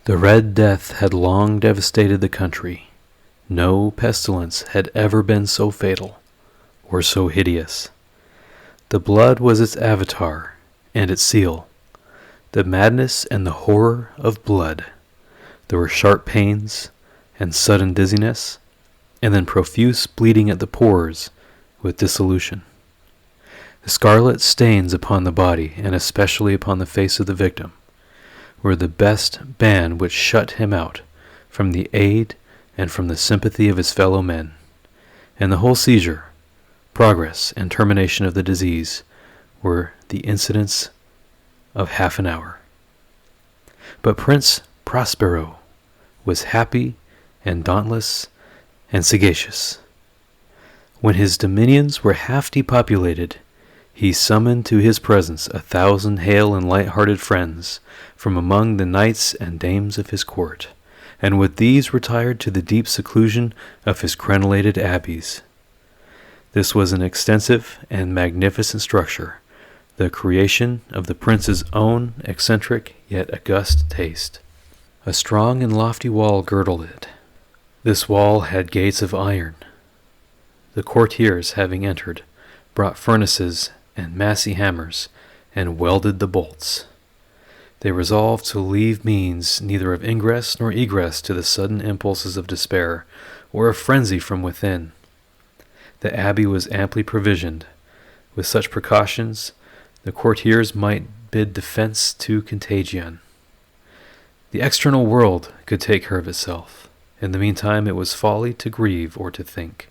The Red Death had long devastated the country. No pestilence had ever been so fatal, or so hideous. The blood was its avatar and its seal, the madness and the horror of blood. There were sharp pains and sudden dizziness, and then profuse bleeding at the pores with dissolution. The scarlet stains upon the body, and especially upon the face of the victim, were the best ban which shut him out from the aid and from the sympathy of his fellow men, and the whole seizure, progress, and termination of the disease were the incidents of half an hour. But Prince Prospero was happy and dauntless and sagacious. When his dominions were half depopulated, he summoned to his presence 1,000 hale and light-hearted friends from among the knights and dames of his court, and with these retired to the deep seclusion of his crenellated abbeys. This was an extensive and magnificent structure, the creation of the prince's own eccentric yet august taste. A strong and lofty wall girdled it. This wall had gates of iron. The courtiers, having entered, brought furnaces and massy hammers, and welded the bolts. They resolved to leave means neither of ingress nor egress to the sudden impulses of despair, or of frenzy from within. The abbey was amply provisioned. With such precautions, the courtiers might bid defense to contagion. The external world could take care of itself. In the meantime, it was folly to grieve or to think.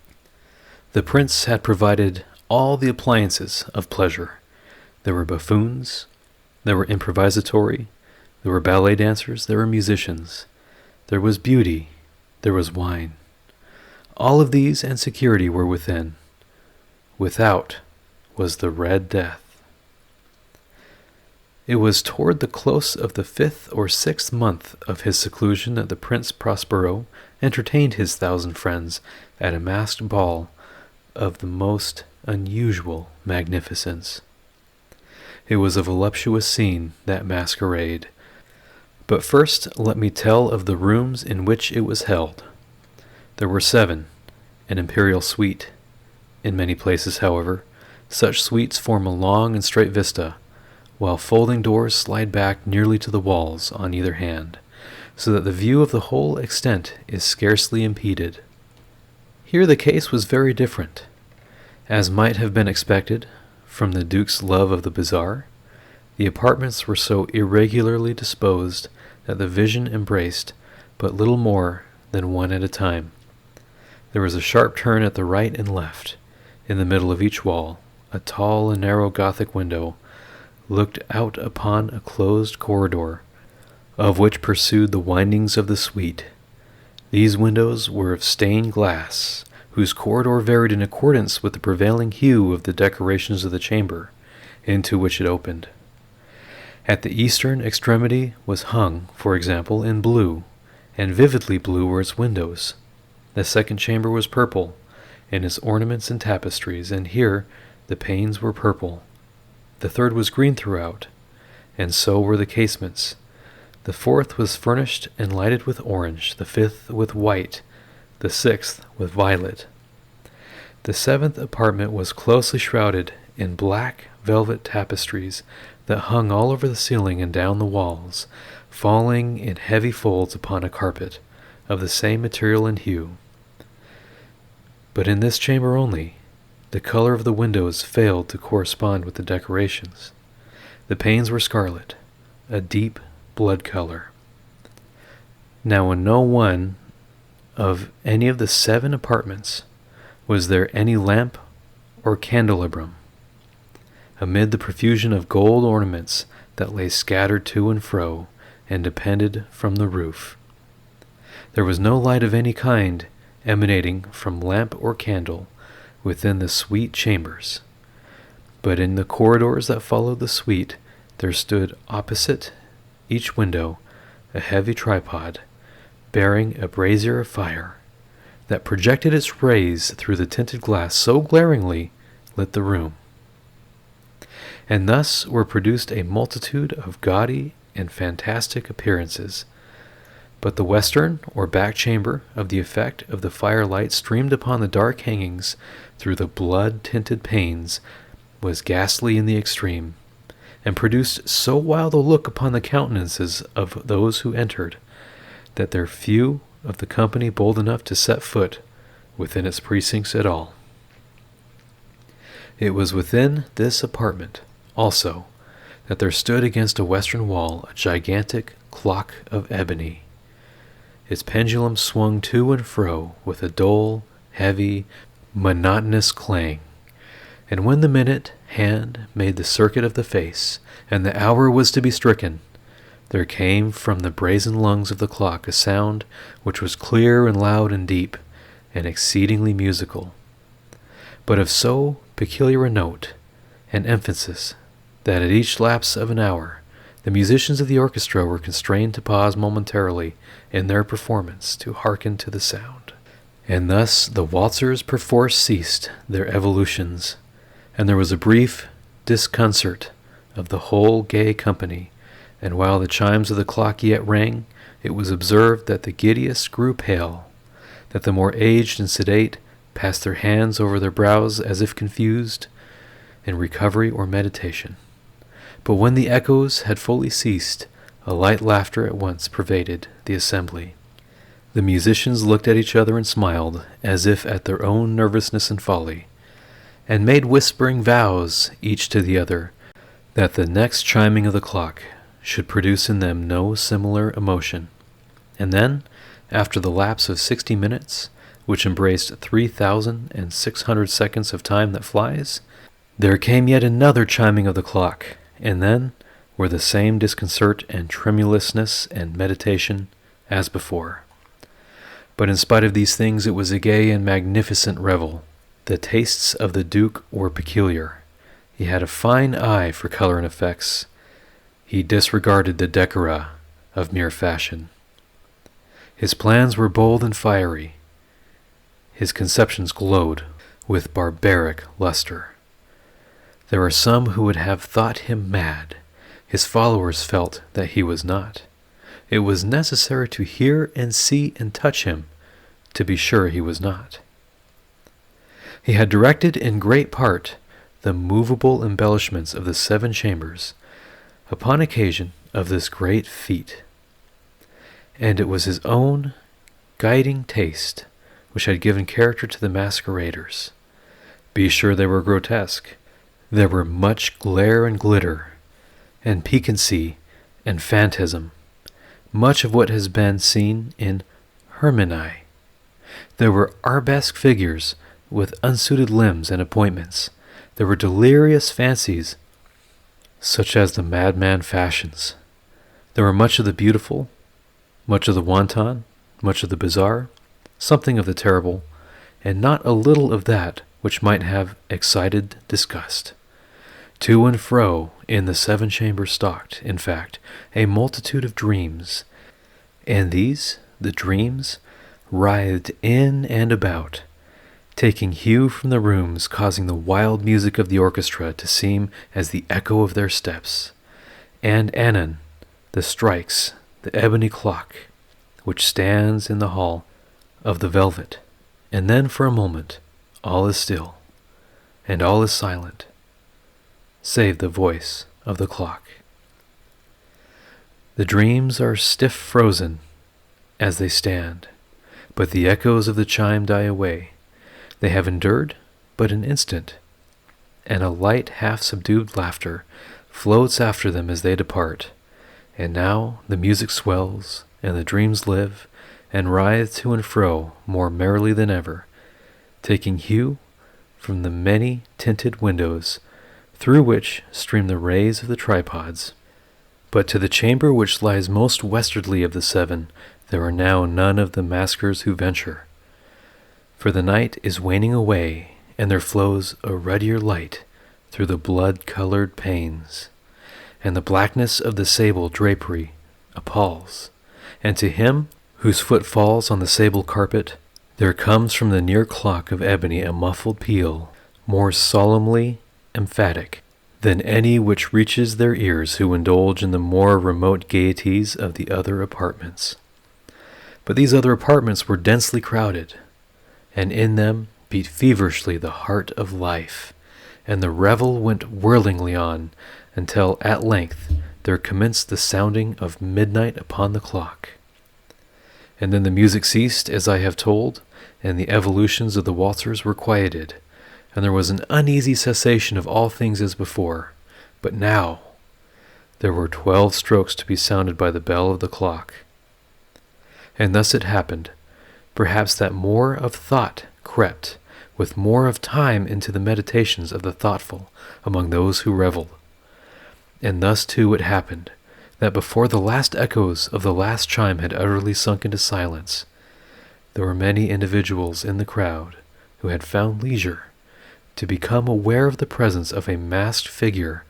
The prince had provided all the appliances of pleasure. There were buffoons, there were improvisatori, there were ballet dancers, there were musicians, there was beauty, there was wine. All of these and security were within. Without was the Red Death. It was toward the close of the 5th or 6th month of his seclusion that the Prince Prospero entertained his 1,000 friends at a masked ball of the most unusual magnificence. It was a voluptuous scene, that masquerade. But first let me tell of the rooms in which it was held. There were 7, an imperial suite. In many places, however, such suites form a long and straight vista, while folding doors slide back nearly to the walls on either hand, so that the view of the whole extent is scarcely impeded. Here the case was very different. As might have been expected from the Duke's love of the bizarre, the apartments were so irregularly disposed that the vision embraced but little more than one at a time. There was a sharp turn at the right and left. In the middle of each wall, a tall and narrow Gothic window looked out upon a closed corridor, of which pursued the windings of the suite. These windows were of stained glass, whose corridor varied in accordance with the prevailing hue of the decorations of the chamber into which it opened. At the eastern extremity was hung, for example, in blue, and vividly blue were its windows. The second chamber was purple in its ornaments and tapestries, and here the panes were purple. The third was green throughout, and so were the casements. The fourth was furnished and lighted with orange, the fifth with white, the 6th with violet. The 7th apartment was closely shrouded in black velvet tapestries that hung all over the ceiling and down the walls, falling in heavy folds upon a carpet of the same material and hue. But in this chamber only, the color of the windows failed to correspond with the decorations. The panes were scarlet, a deep blood color. Now in no one of any of the 7 apartments was there any lamp or candelabrum. Amid the profusion of gold ornaments that lay scattered to and fro and depended from the roof, there was no light of any kind emanating from lamp or candle within the suite chambers. But in the corridors that followed the suite, there stood opposite each window a heavy tripod bearing a brazier of fire that projected its rays through the tinted glass so glaringly lit the room. And thus were produced a multitude of gaudy and fantastic appearances. But the western or back chamber of the effect of the firelight streamed upon the dark hangings through the blood-tinted panes was ghastly in the extreme, and produced so wild a look upon the countenances of those who entered, that there few of the company bold enough to set foot within its precincts at all. It was within this apartment, also, that there stood against a western wall a gigantic clock of ebony. Its pendulum swung to and fro with a dull, heavy, monotonous clang, and when the minute hand made the circuit of the face, and the hour was to be stricken, there came from the brazen lungs of the clock a sound which was clear and loud and deep, and exceedingly musical, but of so peculiar a note and emphasis that at each lapse of an hour the musicians of the orchestra were constrained to pause momentarily in their performance to hearken to the sound. And thus the waltzers perforce ceased their evolutions, and there was a brief disconcert of the whole gay company, and while the chimes of the clock yet rang, it was observed that the giddiest grew pale, that the more aged and sedate passed their hands over their brows as if confused in recovery or meditation. But when the echoes had fully ceased, a light laughter at once pervaded the assembly. The musicians looked at each other and smiled, as if at their own nervousness and folly, and made whispering vows, each to the other, that the next chiming of the clock should produce in them no similar emotion. And then, after the lapse of 60 minutes, which embraced 3,600 seconds of time that flies, there came yet another chiming of the clock, and then were the same disconcert and tremulousness and meditation as before. But in spite of these things, it was a gay and magnificent revel. The tastes of the Duke were peculiar. He had a fine eye for color and effects. He disregarded the decora of mere fashion. His plans were bold and fiery. His conceptions glowed with barbaric luster. There are some who would have thought him mad. His followers felt that he was not. It was necessary to hear and see and touch him to be sure he was not. He had directed in great part the movable embellishments of the 7 chambers upon occasion of this great feat, and it was his own guiding taste which had given character to the masqueraders. Be sure they were grotesque. There were much glare and glitter, and piquancy and phantasm, much of what has been seen in Hermini. There were arabesque figures with unsuited limbs and appointments. There were delirious fancies, such as the madman fashions. There were much of the beautiful, much of the wanton, much of the bizarre, something of the terrible, and not a little of that which might have excited disgust. To and fro in the 7 chambers stalked, in fact, a multitude of dreams, and these, the dreams, writhed in and about, taking hue from the rooms, causing the wild music of the orchestra to seem as the echo of their steps, and anon the strikes, the ebony clock, which stands in the hall of the velvet, and then for a moment all is still, and all is silent, save the voice of the clock. The dreams are stiff frozen as they stand, but the echoes of the chime die away. They have endured but an instant, and a light half-subdued laughter floats after them as they depart. And now the music swells, and the dreams live, and writhe to and fro more merrily than ever, taking hue from the many tinted windows through which stream the rays of the tripods. But to the chamber which lies most westwardly of the 7, there are now none of the maskers who venture. For the night is waning away, and there flows a ruddier light through the blood-colored panes, and the blackness of the sable drapery appalls. And to him whose foot falls on the sable carpet, there comes from the near clock of ebony a muffled peal, more solemnly emphatic than any which reaches their ears who indulge in the more remote gaieties of the other apartments. But these other apartments were densely crowded, and in them beat feverishly the heart of life, and the revel went whirlingly on, until at length there commenced the sounding of midnight upon the clock. And then the music ceased, as I have told, and the evolutions of the waltzers were quieted, and there was an uneasy cessation of all things as before. But now there were 12 strokes to be sounded by the bell of the clock. And thus it happened, perhaps, that more of thought crept, with more of time, into the meditations of the thoughtful among those who revelled. And thus too it happened, that before the last echoes of the last chime had utterly sunk into silence, there were many individuals in the crowd who had found leisure to become aware of the presence of a masked figure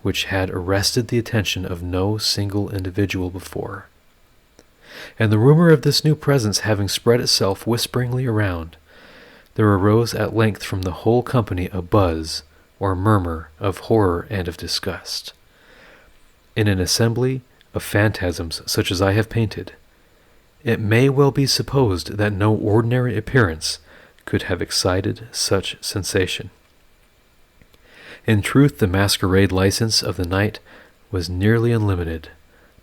which had arrested the attention of no single individual before. And the rumor of this new presence having spread itself whisperingly around, there arose at length from the whole company a buzz or murmur of horror and of disgust. In an assembly of phantasms such as I have painted, it may well be supposed that no ordinary appearance could have excited such sensation. In truth, the masquerade license of the night was nearly unlimited,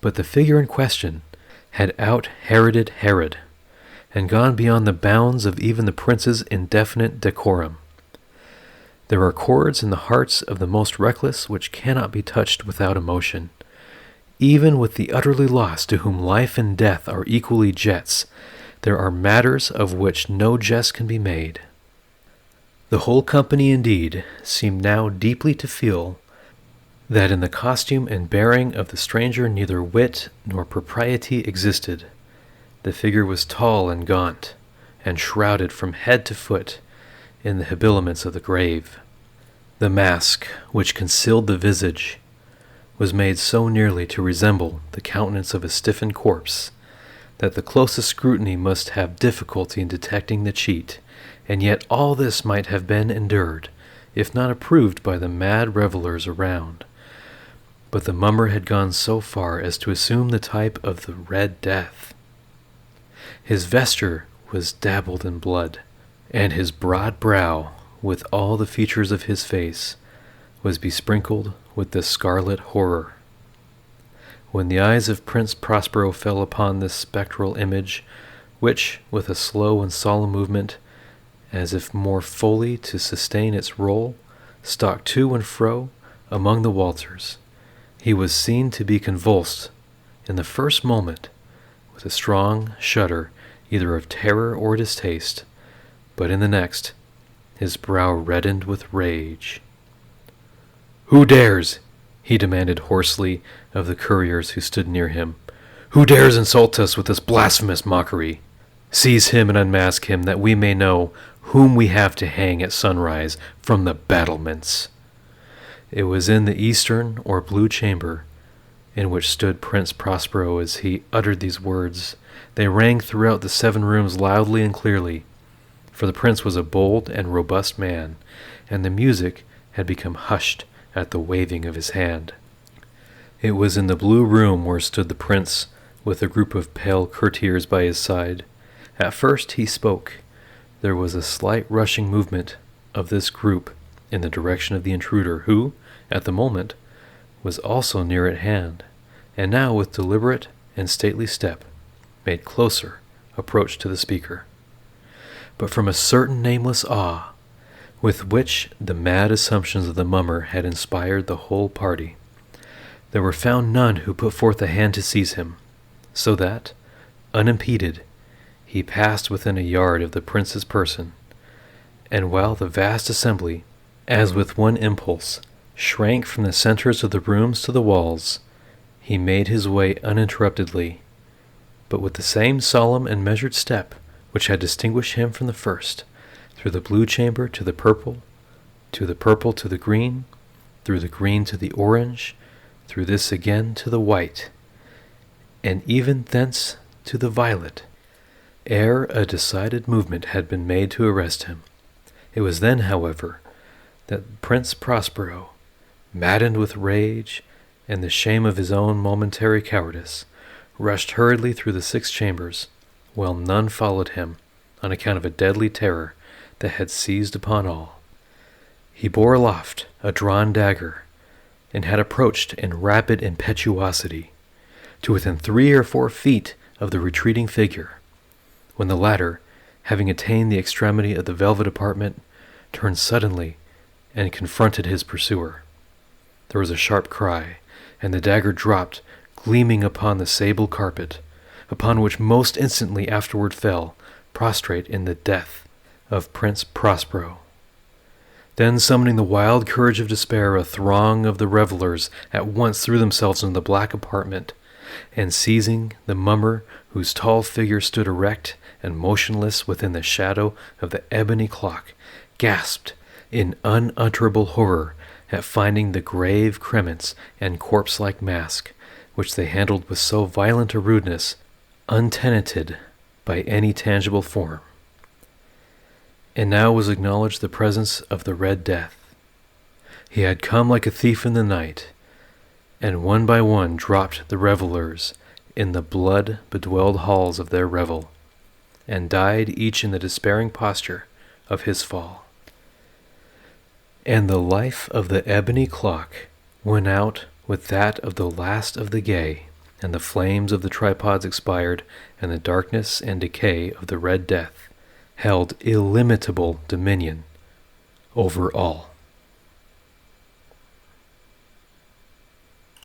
but the figure in question had out-Heroded Herod, and gone beyond the bounds of even the prince's indefinite decorum. There are chords in the hearts of the most reckless which cannot be touched without emotion. Even with the utterly lost, to whom life and death are equally jets, there are matters of which no jest can be made. The whole company, indeed, seemed now deeply to feel that in the costume and bearing of the stranger neither wit nor propriety existed. The figure was tall and gaunt, and shrouded from head to foot in the habiliments of the grave. The mask, which concealed the visage, was made so nearly to resemble the countenance of a stiffened corpse that the closest scrutiny must have difficulty in detecting the cheat, and yet all this might have been endured, if not approved by the mad revellers around. But the mummer had gone so far as to assume the type of the Red Death. His vesture was dabbled in blood, and his broad brow, with all the features of his face, was besprinkled with the scarlet horror. When the eyes of Prince Prospero fell upon this spectral image, which, with a slow and solemn movement, as if more fully to sustain its role, stalked to and fro among the waltzers, he was seen to be convulsed, in the first moment, with a strong shudder either of terror or distaste, but in the next, his brow reddened with rage. "Who dares?" he demanded hoarsely of the couriers who stood near him. "Who dares insult us with this blasphemous mockery? Seize him and unmask him, that we may know whom we have to hang at sunrise from the battlements." It was in the eastern or blue chamber in which stood Prince Prospero as he uttered these words. They rang throughout the 7 rooms loudly and clearly, for the prince was a bold and robust man, and the music had become hushed at the waving of his hand. It was in the blue room where stood the prince, with a group of pale courtiers by his side. At first he spoke. There was a slight rushing movement of this group in the direction of the intruder, who, at the moment, was also near at hand, and now with deliberate and stately step made closer approach to the speaker. But from a certain nameless awe, with which the mad assumptions of the mummer had inspired the whole party, there were found none who put forth a hand to seize him, so that, unimpeded, he passed within a yard of the prince's person, and while the vast assembly, as with one impulse, shrank from the centers of the rooms to the walls, he made his way uninterruptedly, but with the same solemn and measured step which had distinguished him from the first, through the blue chamber to the purple, to the purple to the green, through the green to the orange, through this again to the white, and even thence to the violet, ere a decided movement had been made to arrest him. It was then, however, that Prince Prospero, maddened with rage and the shame of his own momentary cowardice, rushed hurriedly through the 6 chambers, while none followed him, on account of a deadly terror that had seized upon all. He bore aloft a drawn dagger, and had approached in rapid impetuosity to within 3 or 4 feet of the retreating figure, when the latter, having attained the extremity of the velvet apartment, turned suddenly and confronted his pursuer. There was a sharp cry, and the dagger dropped, gleaming upon the sable carpet, upon which most instantly afterward fell, prostrate in the death of Prince Prospero. Then, summoning the wild courage of despair, a throng of the revelers at once threw themselves into the black apartment, and seizing the mummer, whose tall figure stood erect and motionless within the shadow of the ebony clock, gasped in unutterable horror at finding the grave cremence and corpse-like mask, which they handled with so violent a rudeness, untenanted by any tangible form. And now was acknowledged the presence of the Red Death. He had come like a thief in the night, and one by one dropped the revelers in the blood-bedwelled halls of their revel, and died each in the despairing posture of his fall. And the life of the ebony clock went out with that of the last of the gay, and the flames of the tripods expired, and the darkness and decay of the Red Death held illimitable dominion over all.